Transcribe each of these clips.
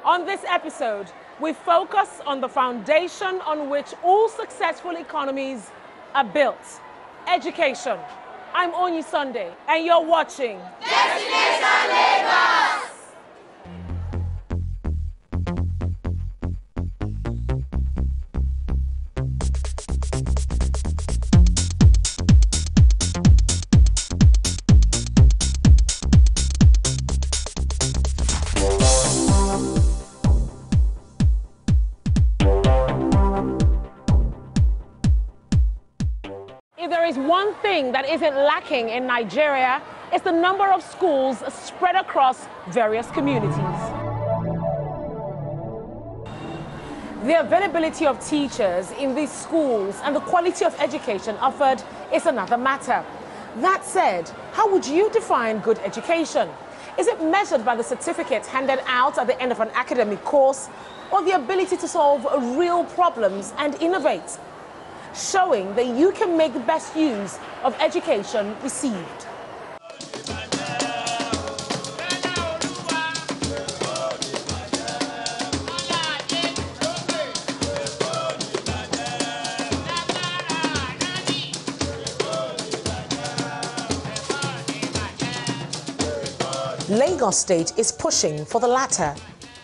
On this episode, we focus on the foundation on which all successful economies are built: education. I'm Onyi Sunday, and you're watching Destination Lagos. If there is one thing that isn't lacking in Nigeria, it's the number of schools spread across various communities. The availability of teachers in these schools and the quality of education offered is another matter. That said, how would you define good education? Is it measured by the certificate handed out at the end of an academic course, or the ability to solve real problems and innovate? Showing that you can make the best use of education received. Lagos State is pushing for the latter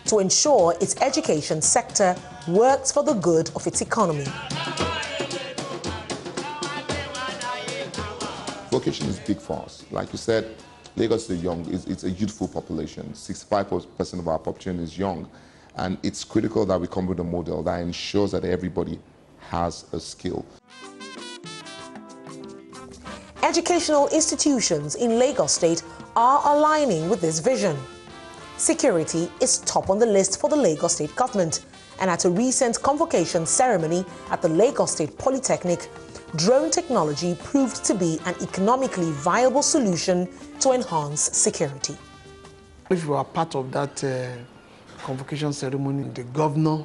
to ensure its education sector works for the good of its economy. Vocation is big for us. Like you said, Lagos is it's a youthful population. 65% of our population is young. And it's critical that we come with a model that ensures that everybody has a skill. Educational institutions in Lagos State are aligning with this vision. Security is top on the list for the Lagos State government. And at a recent convocation ceremony at the Lagos State Polytechnic, drone technology proved to be an economically viable solution to enhance security. If you are part of that convocation ceremony, the governor,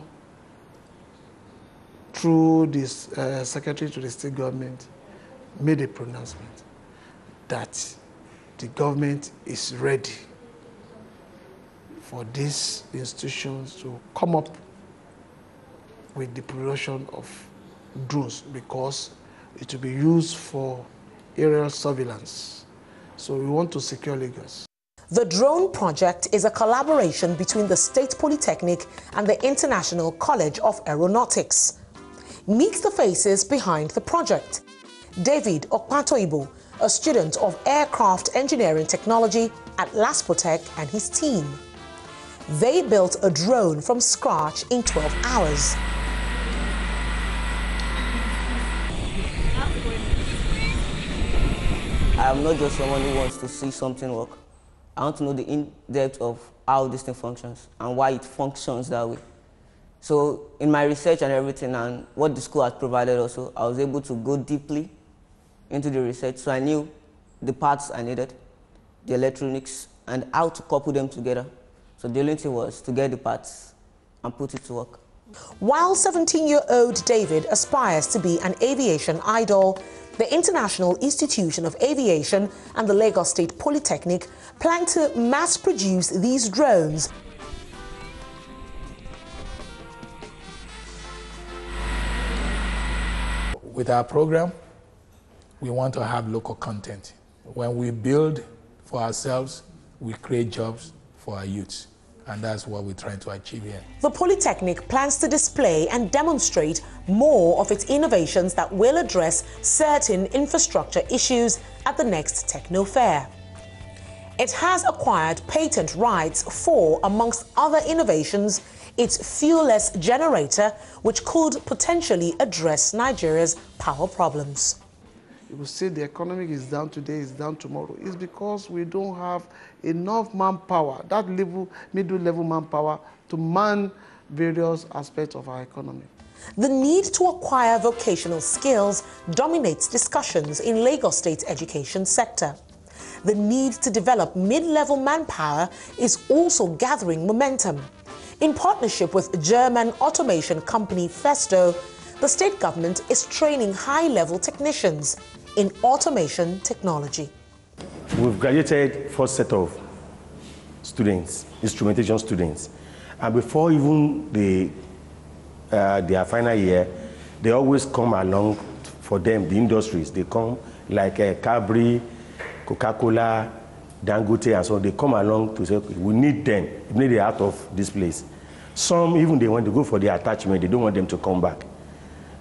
through this secretary to the state government, made a pronouncement that the government is ready for these institutions to come up with the production of drones, because it will be used for aerial surveillance. So we want to secure Lagos. The drone project is a collaboration between the State Polytechnic and the International College of Aeronautics. Meet the faces behind the project. David Okpatoibo, a student of aircraft engineering technology at Laspotech, and his team. They built a drone from scratch in 12 hours. I am not just someone who wants to see something work. I want to know the in-depth of how this thing functions and why it functions that way. So in my research and everything, and what the school has provided also, I was able to go deeply into the research. So I knew the parts I needed, the electronics, and how to couple them together. So the only thing was to get the parts and put it to work. While 17-year-old David aspires to be an aviation idol, the International Institution of Aviation and the Lagos State Polytechnic plan to mass-produce these drones. With our program, we want to have local content. When we build for ourselves, we create jobs for our youths. And that's what we're trying to achieve here. The Polytechnic plans to display and demonstrate more of its innovations that will address certain infrastructure issues at the next Techno Fair. It has acquired patent rights for, amongst other innovations, its fuel-less generator, which could potentially address Nigeria's power problems. You will say the economy is down today, is down tomorrow. It's because we don't have enough manpower, that middle-level manpower, to man various aspects of our economy. The need to acquire vocational skills dominates discussions in Lagos State's education sector. The need to develop mid-level manpower is also gathering momentum. In partnership with German automation company Festo, the state government is training high-level technicians in automation technology. We've graduated first set of students, instrumentation students, And before even their final year, they always come along for them, the industries. They come like Cadbury, Coca-Cola, Dangote, and so on. They come along to say, okay, we need them. We need them out of this place. Some, even they want to go for the attachment, they don't want them to come back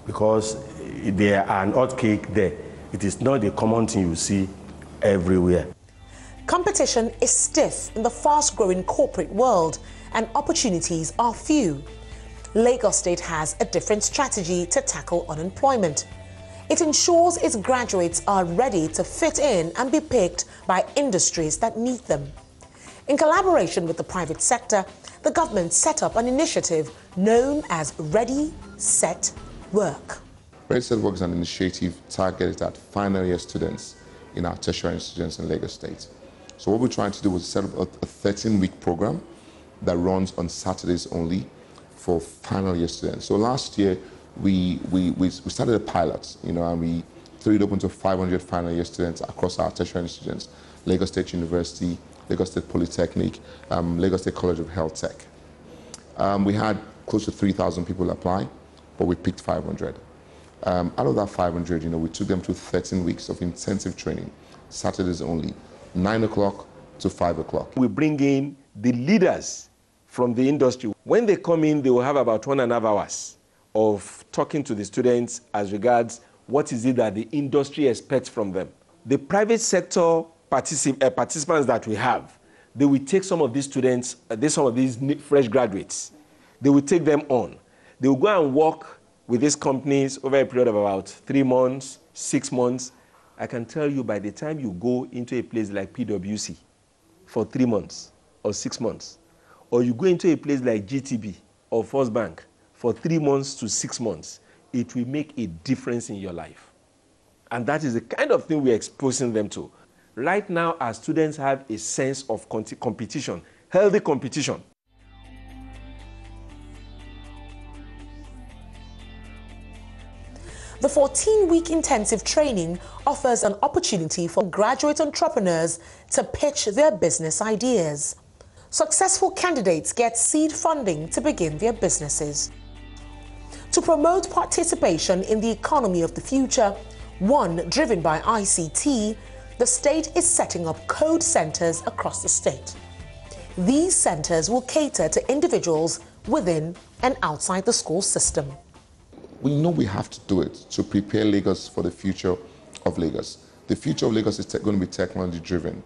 because they are an odd cake there. It is not the common thing you see everywhere. Competition is stiff in the fast-growing corporate world and opportunities are few. Lagos State has a different strategy to tackle unemployment. It ensures its graduates are ready to fit in and be picked by industries that need them. In collaboration with the private sector, the government set up an initiative known as ReadySetWork. ReadySetWork is an initiative targeted at final year students in our tertiary institutions in Lagos State. So what we're trying to do is set up a 13-week program that runs on Saturdays only for final year students. So last year, we started a pilot, and we threw it open to 500 final year students across our tertiary institutions, Lagos State University, Lagos State Polytechnic, Lagos State College of Health Tech. We had close to 3,000 people apply, but we picked 500. Out of that 500, we took them to 13 weeks of intensive training, Saturdays only, 9 o'clock to 5 o'clock. We bring in the leaders from the industry. When they come in, they will have about 1.5 hours of talking to the students as regards what is it that the industry expects from them. The private sector participants that we have, they will take some of these students, some of these fresh graduates, they will take them on. They will go and work with these companies over a period of about 3 months, 6 months. I can tell you by the time you go into a place like PwC for 3 months or 6 months, or you go into a place like GTB or First Bank for 3 months to 6 months, it will make a difference in your life. And that is the kind of thing we're exposing them to. Right now, our students have a sense of competition, healthy competition. The 14-week intensive training offers an opportunity for graduate entrepreneurs to pitch their business ideas. Successful candidates get seed funding to begin their businesses. To promote participation in the economy of the future, one driven by ICT, the state is setting up code centers across the state. These centers will cater to individuals within and outside the school system. We know we have to do it to prepare Lagos for the future of Lagos. The future of Lagos is going to be technology driven.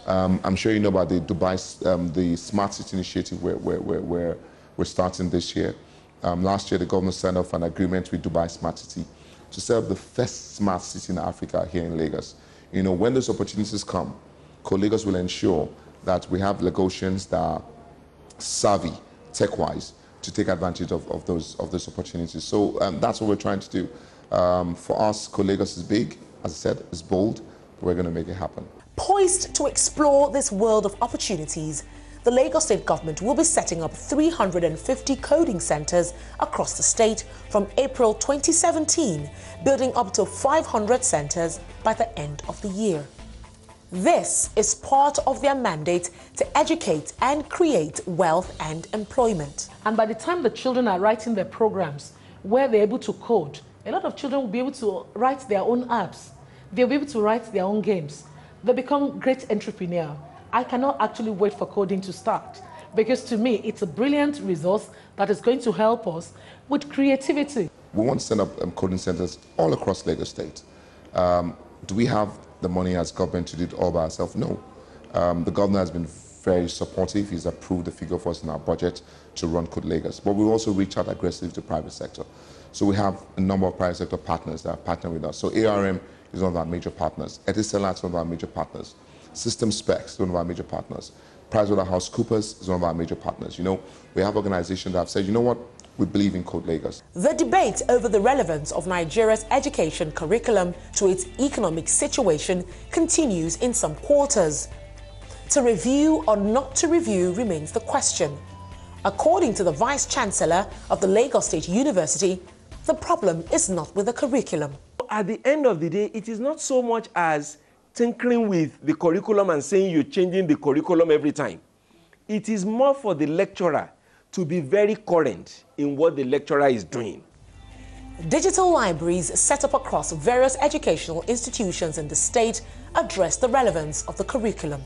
I'm sure you know about the Dubai, the Smart City initiative where we're starting this year. Last year, the government signed off an agreement with Dubai Smart City to set up the first smart city in Africa here in Lagos. When those opportunities come, Co-Lagos will ensure that we have Lagosians that are savvy, tech-wise, to take advantage of those opportunities. So that's what we're trying to do. For us, Co-Lagos is big, as I said, it's bold, but we're going to make it happen. Poised to explore this world of opportunities, the Lagos State government will be setting up 350 coding centers across the state from April 2017, building up to 500 centers by the end of the year. This is part of their mandate to educate and create wealth and employment. And by the time the children are writing their programs where they're able to code, a lot of children will be able to write their own apps. They'll be able to write their own games. They become great entrepreneurs. I cannot actually wait for coding to start because to me, it's a brilliant resource that is going to help us with creativity. We want to set up coding centers all across Lagos State. Do we have the money as government to do it all by ourselves? No. The governor has been very supportive. He's approved the figure for us in our budget to run Code Lagos. But we also reach out aggressively to private sector. So we have a number of private sector partners that are partnering with us. So ARM is one of our major partners. Etisalat is one of our major partners. System Specs is one of our major partners. PricewaterhouseCoopers is one of our major partners. We have organizations that have said, we believe in Code Lagos. The debate over the relevance of Nigeria's education curriculum to its economic situation continues in some quarters. To review or not to review remains the question. According to the Vice Chancellor of the Lagos State University, the problem is not with the curriculum. At the end of the day, it is not so much as tinkering with the curriculum and saying you're changing the curriculum every time. It is more for the lecturer to be very current in what the lecturer is doing. Digital libraries set up across various educational institutions in the state address the relevance of the curriculum.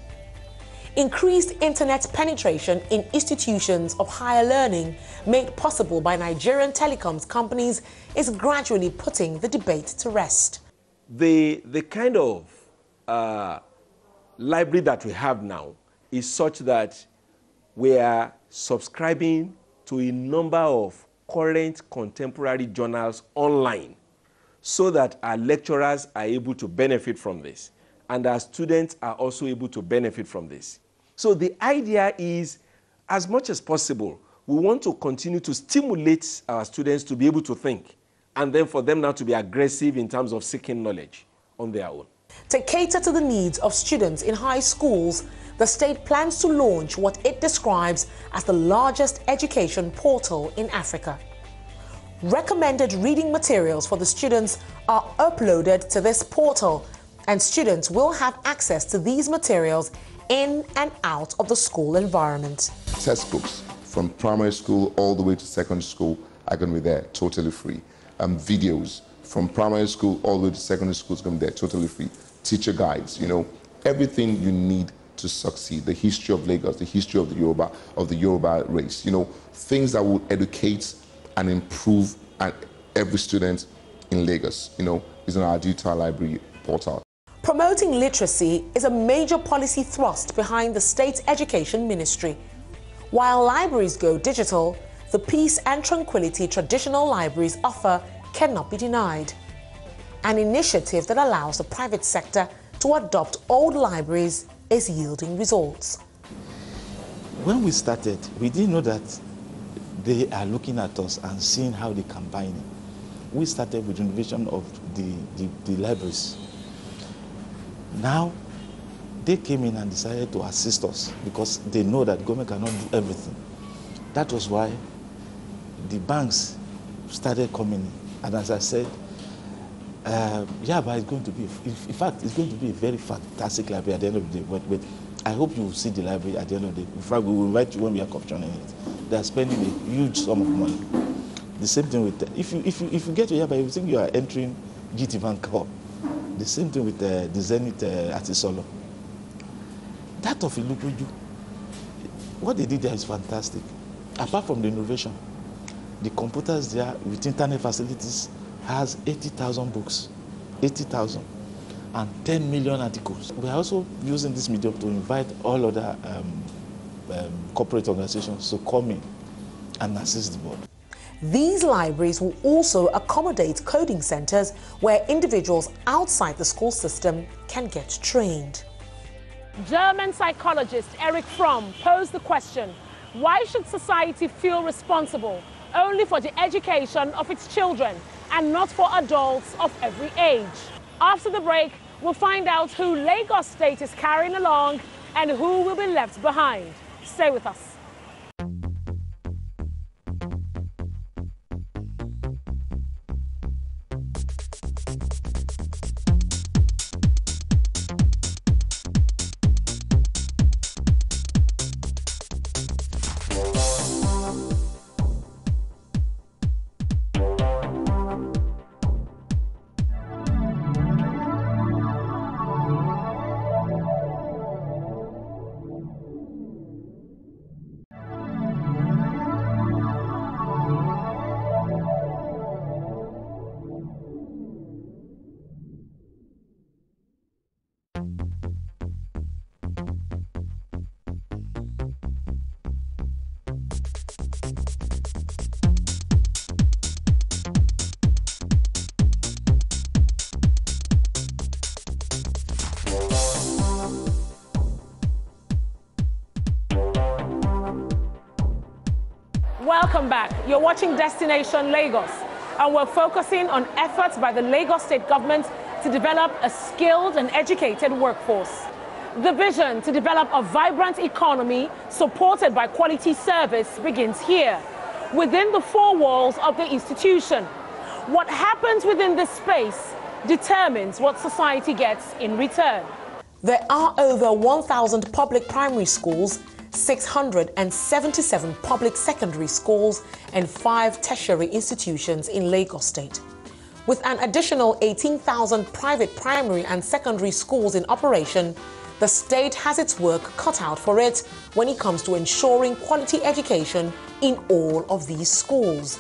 Increased internet penetration in institutions of higher learning made possible by Nigerian telecoms companies is gradually putting the debate to rest. The kind of library that we have now is such that we are subscribing to a number of current contemporary journals online so that our lecturers are able to benefit from this and our students are also able to benefit from this. So the idea is, as much as possible, we want to continue to stimulate our students to be able to think and then for them now to be aggressive in terms of seeking knowledge on their own. To cater to the needs of students in high schools, the state plans to launch what it describes as the largest education portal in Africa. Recommended reading materials for the students are uploaded to this portal, and students will have access to these materials in and out of the school environment. Textbooks from primary school all the way to secondary school are going to be there, totally free. Videos from primary school all the way to secondary school is going to be there, totally free. Teacher guides, everything you need to succeed. The history of Lagos, the history of the Yoruba race, things that will educate and improve every student in Lagos, is on our digital library portal. Promoting literacy is a major policy thrust behind the state's education ministry. While libraries go digital, the peace and tranquility traditional libraries offer cannot be denied. An initiative that allows the private sector to adopt old libraries is yielding results. When we started, we didn't know that they are looking at us and seeing how they combine it. We started with renovation of the libraries. Now, they came in and decided to assist us because they know that government cannot do everything. That was why the banks started coming in. And as I said, but it's going to be, in fact, it's going to be a very fantastic library at the end of the day. But I hope you will see the library at the end of the day. In fact, we will invite you when we are commissioning it. They are spending a huge sum of money. The same thing with, if you get to Yaba, you think you are entering GT Bank Cup. The same thing with the Zenith Atisolo. That of Ilukuju, what they did there is fantastic. Apart from the innovation, the computers there with internet facilities has 80,000 books, 80,000, and 10 million articles. We are also using this medium to invite all other corporate organizations to come in and assist the board. These libraries will also accommodate coding centers where individuals outside the school system can get trained. German psychologist Erich Fromm posed the question, why should society feel responsible only for the education of its children and not for adults of every age? After the break, we'll find out who Lagos State is carrying along and who will be left behind. Stay with us. Welcome back. You're watching Destination Lagos, and we're focusing on efforts by the Lagos State government to develop a skilled and educated workforce. The vision to develop a vibrant economy supported by quality service begins here, within the four walls of the institution. What happens within this space determines what society gets in return. There are over 1,000 public primary schools, 677 public secondary schools and 5 tertiary institutions in Lagos State. With an additional 18,000 private primary and secondary schools in operation, the state has its work cut out for it when it comes to ensuring quality education in all of these schools.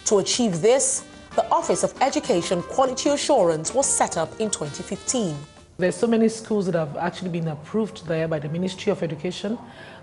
To achieve this, the Office of Education Quality Assurance was set up in 2015. There's so many schools that have actually been approved there by the Ministry of Education.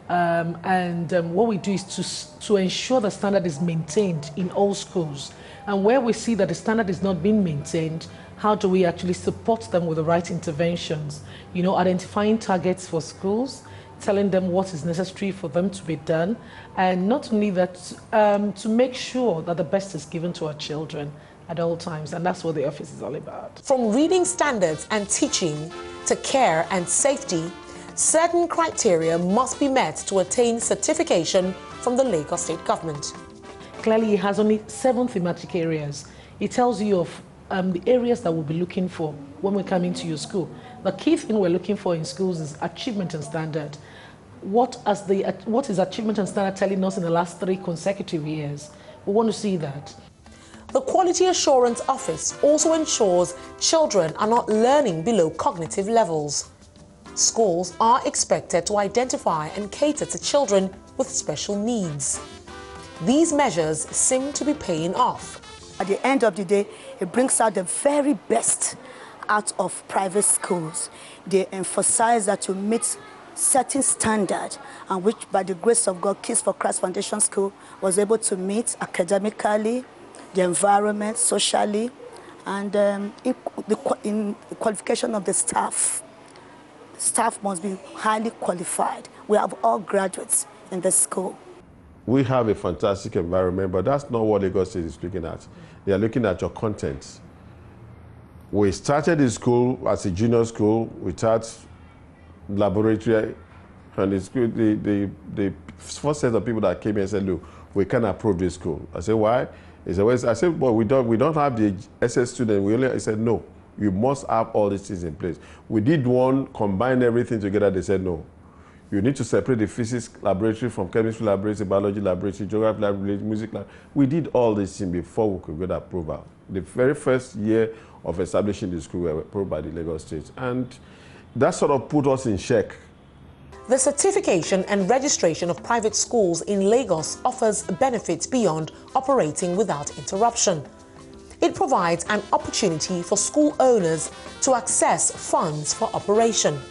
What we do is to ensure the standard is maintained in all schools. And where we see that the standard is not being maintained, how do we actually support them with the right interventions? You know, identifying targets for schools, telling them what is necessary for them to be done, and not only that, to make sure that the best is given to our children at all times, and that's what the office is all about. From reading standards and teaching to care and safety, certain criteria must be met to attain certification from the Lagos State Government. Clearly, it has only 7 thematic areas. It tells you of the areas that we'll be looking for when we come into your school. The key thing we're looking for in schools is achievement and standard. What is achievement and standard telling us in the last 3 consecutive years? We want to see that. The Quality Assurance Office also ensures children are not learning below cognitive levels. Schools are expected to identify and cater to children with special needs. These measures seem to be paying off. At the end of the day, it brings out the very best out of private schools. They emphasize that to meet certain standard, and which by the grace of God, Kids for Christ Foundation School was able to meet academically, the environment, socially, and in the qualification of the staff. Staff must be highly qualified. We have all graduates in the school. We have a fantastic environment, but that's not what Lagos State is looking at. They are looking at your content. We started the school as a junior school without laboratory, and the first set of people that came here and said, look, we can't approve this school. I said, why? He said, well, I said, well, we don't have the SS student. He said, no, you must have all these things in place. We did one, combine everything together. They said, no. You need to separate the physics laboratory from chemistry laboratory, biology laboratory, geography laboratory, music laboratory. We did all these things before we could get approval. The very first year of establishing the school, we were approved by the Lagos State. And that sort of put us in check. The certification and registration of private schools in Lagos offers benefits beyond operating without interruption. It provides an opportunity for school owners to access funds for operation.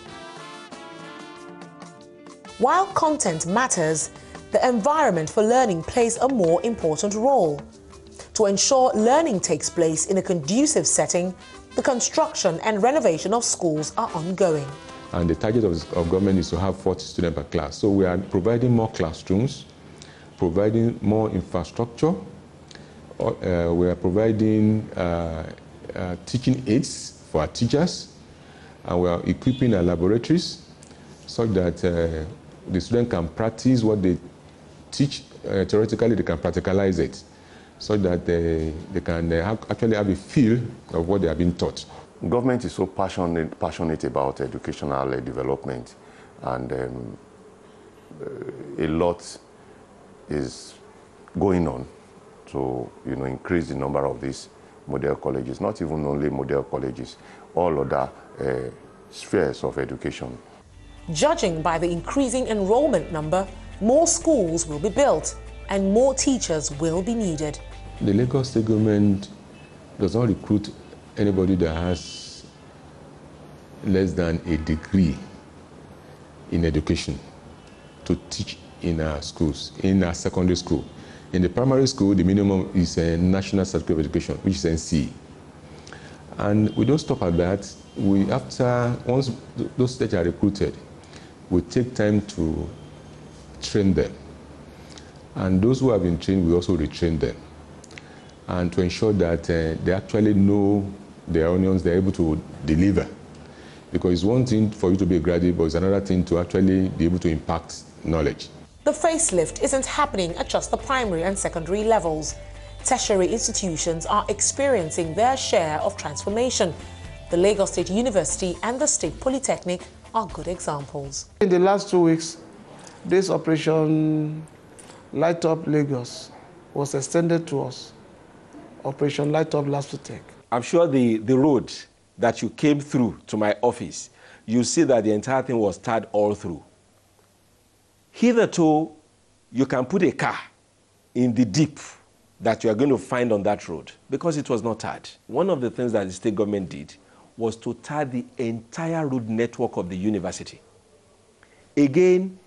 While content matters, the environment for learning plays a more important role. To ensure learning takes place in a conducive setting, the construction and renovation of schools are ongoing. And the target of government is to have 40 students per class. So we are providing more classrooms, providing more infrastructure. We are providing teaching aids for our teachers, and we are equipping our laboratories so that the student can practice what they teach theoretically. They can practicalize it, so that they can actually have a feel of what they have been taught. Government is so passionate about educational development, and a lot is going on to increase the number of these model colleges, not even only model colleges, all other spheres of education. Judging by the increasing enrollment number, more schools will be built and more teachers will be needed. The Lagos State government does not recruit anybody that has less than a degree in education to teach in our schools, in our secondary school. In the primary school, the minimum is a National Certificate of Education, which is NCE. And we don't stop at that. Once those states are recruited, we take time to train them. And those who have been trained, we also retrain them. And to ensure that they actually know their onions, they're able to deliver. Because it's one thing for you to be a graduate, but it's another thing to actually be able to impact knowledge. The facelift isn't happening at just the primary and secondary levels. Tertiary institutions are experiencing their share of transformation. The Lagos State University and the State Polytechnic are good examples. In the last 2 weeks, this Operation Light Up Lagos was extended to us. Operation Light Up Lasutech. I'm sure the road that you came through to my office, you see that the entire thing was tarred all through. Hitherto, you can put a car in the dip that you are going to find on that road because it was not tarred. One of the things that the state government did was to tar the entire road network of the university. Again,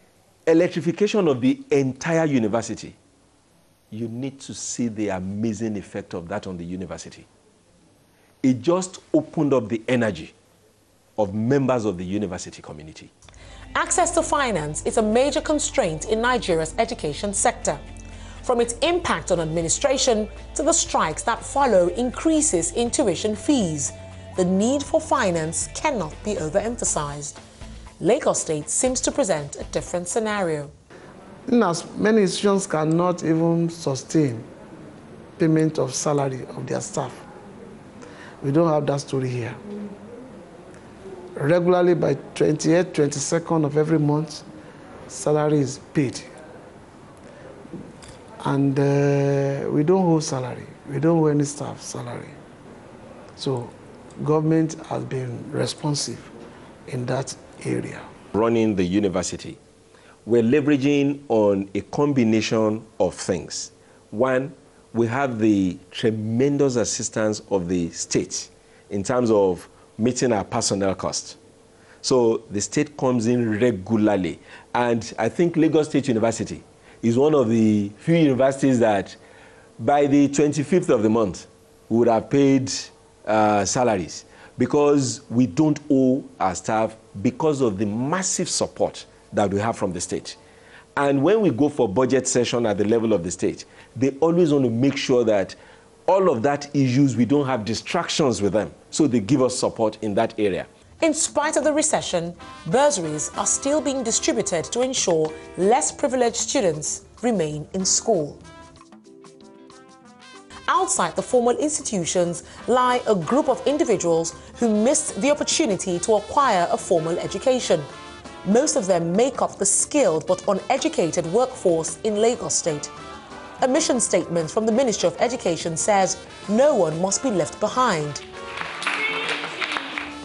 electrification of the entire university. You need to see the amazing effect of that on the university. It just opened up the energy of members of the university community. Access to finance is a major constraint in Nigeria's education sector. From its impact on administration to the strikes that follow increases in tuition fees, the need for finance cannot be overemphasized. Lagos State seems to present a different scenario. As many institutions cannot even sustain payment of salary of their staff. We don't have that story here. Regularly by 28th, 22nd of every month, salary is paid. And we don't owe salary. We don't owe any staff salary. So government has been responsive in that area. Running the university, we're leveraging on a combination of things. One, we have the tremendous assistance of the state in terms of meeting our personnel costs. So the state comes in regularly. And I think Lagos State University is one of the few universities that by the 25th of the month we would have paid salaries because we don't owe our staff because of the massive support that we have from the state. And when we go for budget session at the level of the state, they always want to make sure that all of that issues, we don't have distractions with them. So they give us support in that area. In spite of the recession, bursaries are still being distributed to ensure less privileged students remain in school. Outside the formal institutions lie a group of individuals who missed the opportunity to acquire a formal education. Most of them make up the skilled but uneducated workforce in Lagos State. A mission statement from the Ministry of Education says no one must be left behind.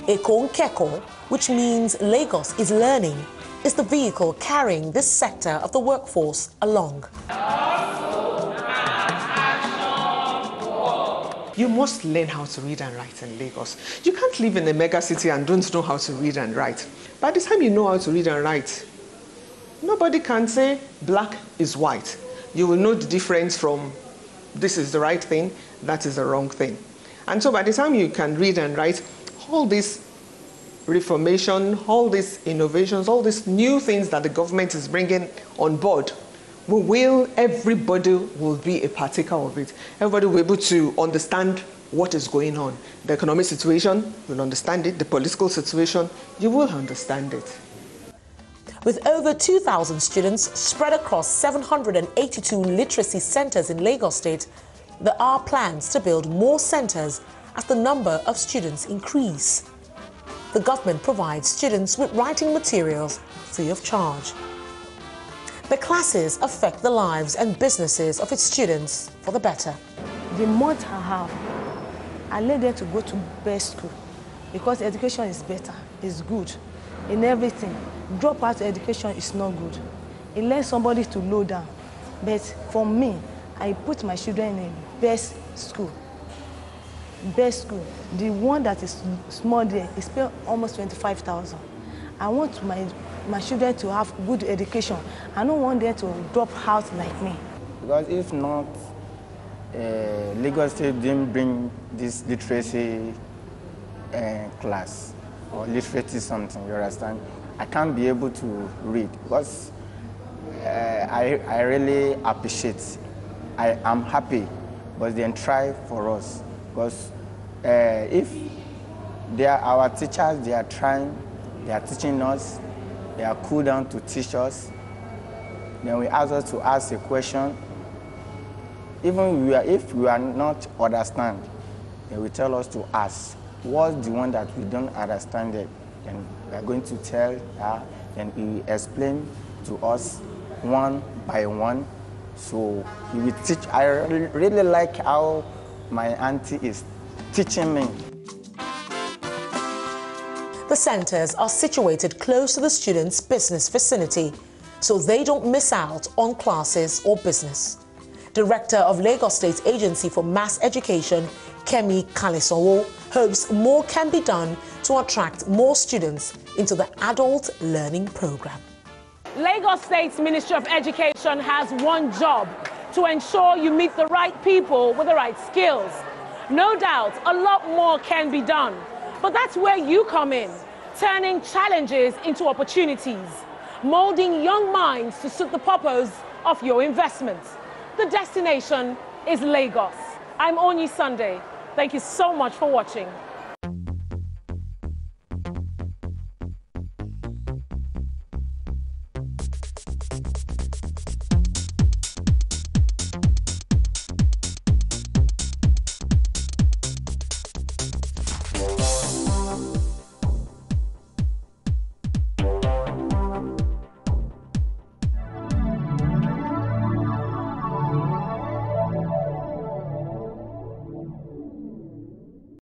Eko Nkeko, which means Lagos is learning, is the vehicle carrying this sector of the workforce along. You must learn how to read and write in Lagos. You can't live in a mega city and don't know how to read and write. By the time you know how to read and write, nobody can say black is white. You will know the difference from this is the right thing, that is the wrong thing. And so by the time you can read and write, all this reformation, all these innovations, all these new things that the government is bringing on board, everybody will be a partaker of it. Everybody will be able to understand what is going on. The economic situation, you'll understand it. The political situation, you will understand it. With over 2,000 students spread across 782 literacy centers in Lagos State, there are plans to build more centers as the number of students increase. The government provides students with writing materials free of charge. The classes affect the lives and businesses of its students for the better. The month I have, I let them to go to best school because education is better, is good in everything. Drop out education is not good. It lets somebody to low down. But for me, I put my children in best school. Best school. The one that is small there is paid almost 25,000. I want my children to have good education. I don't want them to drop out like me. Because if not, Lagos State didn't bring this literacy class or literacy something, you understand? I can't be able to read because I really appreciate. I am happy, but then try for us because if they are our teachers, they are trying, they are teaching us, they are cool down to teach us. Then we ask us to ask a question. Even if we are not understand, they will tell us to ask. What's the one that we don't understand it? And we are going to tell her, and we explain to us one by one. So he will teach. I really like how my auntie is teaching me. The centres are situated close to the students' business vicinity, so they don't miss out on classes or business. Director of Lagos State Agency for Mass Education, Kemi Kalisowo, hopes more can be done to attract more students into the adult learning program. Lagos State's Ministry of Education has one job: to ensure you meet the right people with the right skills. No doubt a lot more can be done, but that's where you come in, turning challenges into opportunities, molding young minds to suit the purpose of your investments. The destination is Lagos. I'm Onyi Sunday. Thank you so much for watching.